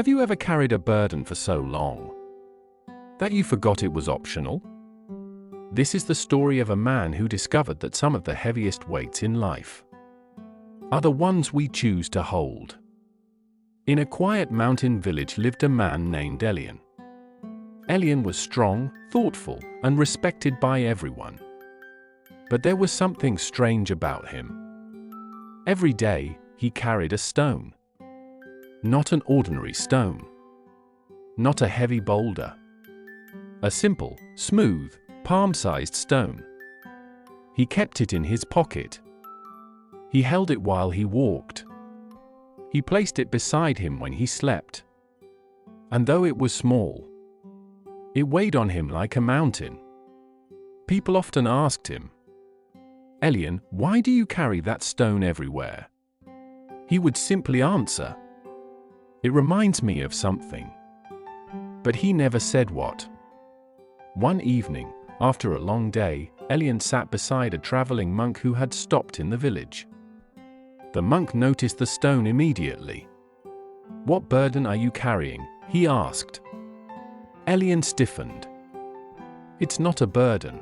Have you ever carried a burden for so long that you forgot it was optional? This is the story of a man who discovered that some of the heaviest weights in life are the ones we choose to hold. In a quiet mountain village lived a man named Elian. Elian was strong, thoughtful, and respected by everyone. But there was something strange about him. Every day, he carried a stone. Not an ordinary stone. Not a heavy boulder. A simple, smooth, palm-sized stone. He kept it in his pocket. He held it while he walked. He placed it beside him when he slept. And though it was small, it weighed on him like a mountain. People often asked him, "Elian, why do you carry that stone everywhere?" He would simply answer, "It reminds me of something." But he never said what. One evening, after a long day, Elian sat beside a traveling monk who had stopped in the village. The monk noticed the stone immediately. "What burden are you carrying?" he asked. Elian stiffened. "It's not a burden.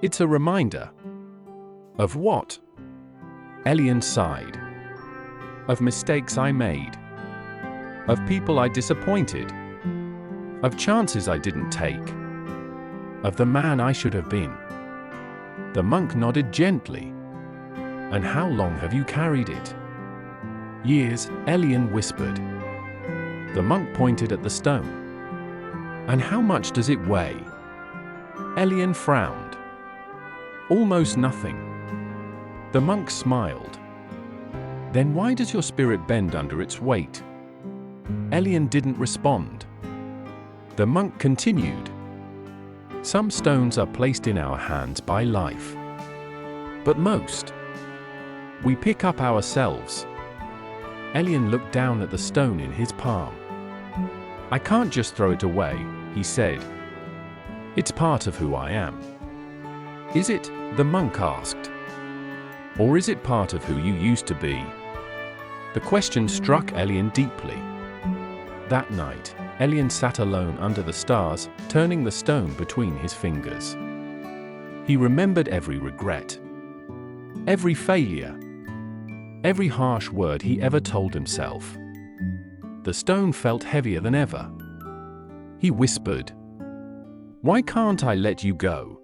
It's a reminder." "Of what?" Elian sighed. "Of mistakes I made. Of people I disappointed. Of chances I didn't take. Of the man I should have been." The monk nodded gently. "And how long have you carried it?" "Years," Elian whispered. The monk pointed at the stone. "And how much does it weigh?" Elian frowned. "Almost nothing." The monk smiled. "Then why does your spirit bend under its weight?" Elian didn't respond. The monk continued. "Some stones are placed in our hands by life. But most, we pick up ourselves." Elian looked down at the stone in his palm. "I can't just throw it away," he said. "It's part of who I am." "Is it?" the monk asked. "Or is it part of who you used to be?" The question struck Elian deeply. That night, Elian sat alone under the stars, turning the stone between his fingers. He remembered every regret, every failure, every harsh word he ever told himself. The stone felt heavier than ever. He whispered, "Why can't I let you go?"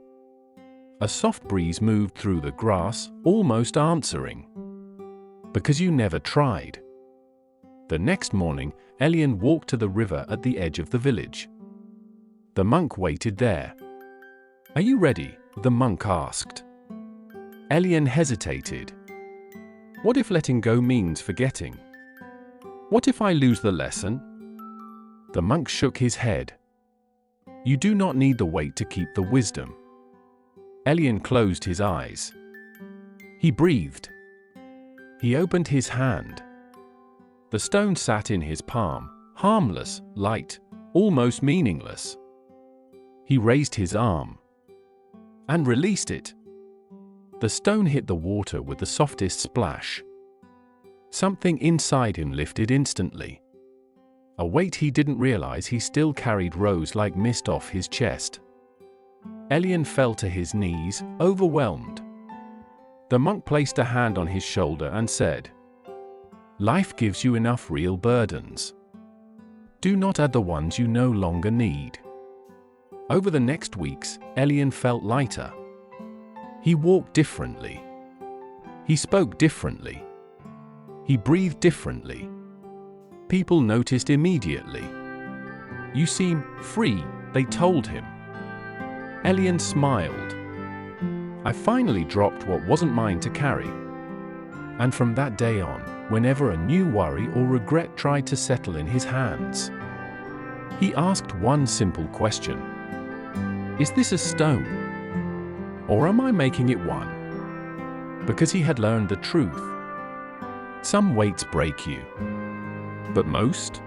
A soft breeze moved through the grass, almost answering, "Because you never tried." The next morning, Elian walked to the river at the edge of the village. The monk waited there. "Are you ready?" the monk asked. Elian hesitated. "What if letting go means forgetting? What if I lose the lesson?" The monk shook his head. "You do not need the weight to keep the wisdom." Elian closed his eyes. He breathed. He opened his hand. The stone sat in his palm, harmless, light, almost meaningless. He raised his arm and released it. The stone hit the water with the softest splash. Something inside him lifted instantly. A weight he didn't realize he still carried rose like mist off his chest. Elian fell to his knees, overwhelmed. The monk placed a hand on his shoulder and said, "Life gives you enough real burdens. Do not add the ones you no longer need." Over the next weeks, Elian felt lighter. He walked differently. He spoke differently. He breathed differently. People noticed immediately. "You seem free," they told him. Elian smiled. "I finally dropped what wasn't mine to carry." And from that day on, whenever a new worry or regret tried to settle in his hands, he asked one simple question: "Is this a stone? Or am I making it one?" Because he had learned the truth. Some weights break you, but most,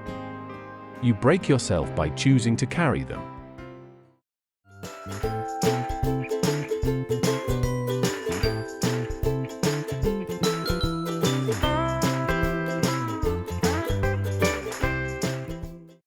you break yourself by choosing to carry them.